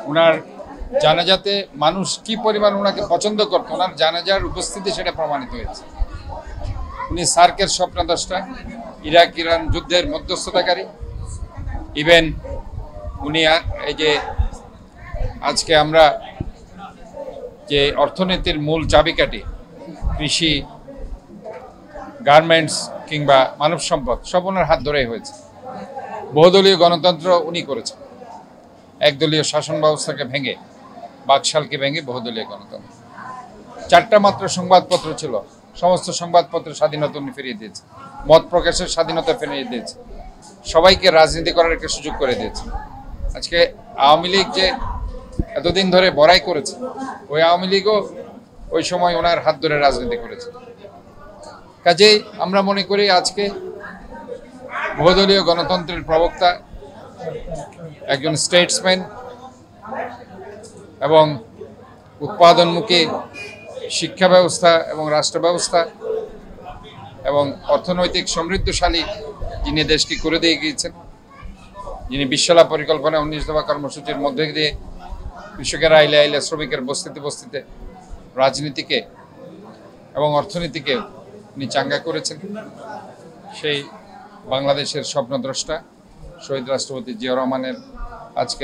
ওনার জানাজাতে মানুষ কি পরিমাণ ওনাকে পছন্দ করত, ওনার জানাজার উপস্থিতি সেটা প্রমাণিত হয়েছে। উনি সার্কের স্বপ্নদ্রষ্টা, ইরাক ইরান যুদ্ধের মধ্যস্থতাকারী। ইভেন উনি এই যে আজকে আমরা যে অর্থনীতির মূল চাবিকাঠি কৃষি, গার্মেন্টস কিংবা মানব সম্পদ সব ওনার হাত ধরেই হয়েছে। বহুদলীয় গণতন্ত্র উনি করেছেন, একদলীয় শাসন ব্যবস্থাকে ভেঙে, বাকশালকে ভেঙে বহুদলীয় গণতন্ত্র। 4টা মাত্র সংবাদপত্র ছিল, সমস্ত সংবাদপত্রের স্বাধীনতা উনি ফিরিয়ে দিয়েছে, মত প্রকাশের স্বাধীনতা ফিরিয়ে দিয়েছে, সবাইকে রাজনীতি করার একটা সুযোগ করে দিয়েছে। আজকে আওয়ামী লীগ যে এতদিন ধরে বড়াই করেছে, ওই আওয়ামী লীগও ওই সময় ওনার হাত ধরে রাজনীতি করেছে। কাজেই আমরা মনে করি আজকে বহুদলীয় গণতন্ত্রের প্রবক্তা, একজন স্টেটসম্যান এবং উৎপাদনমুখী শিক্ষা ব্যবস্থা এবং রাষ্ট্র ব্যবস্থা এবং অর্থনৈতিক সমৃদ্ধশালী যিনি দেশকে করে দিয়ে গিয়েছেন, যিনি বিশ্বলা পরিকল্পনা 19 দফা কর্মসূচির মধ্যে দিয়ে কৃষকের আইলে আইলে, শ্রমিকের বস্তিতে বস্তিতে রাজনীতিকে এবং অর্থনীতিকে উনি চাঙ্গা করেছেন, সেই বাংলাদেশের স্বপ্নদ্রষ্টা শহীদ রাষ্ট্রপতি জিয়াউর রহমানের আজকে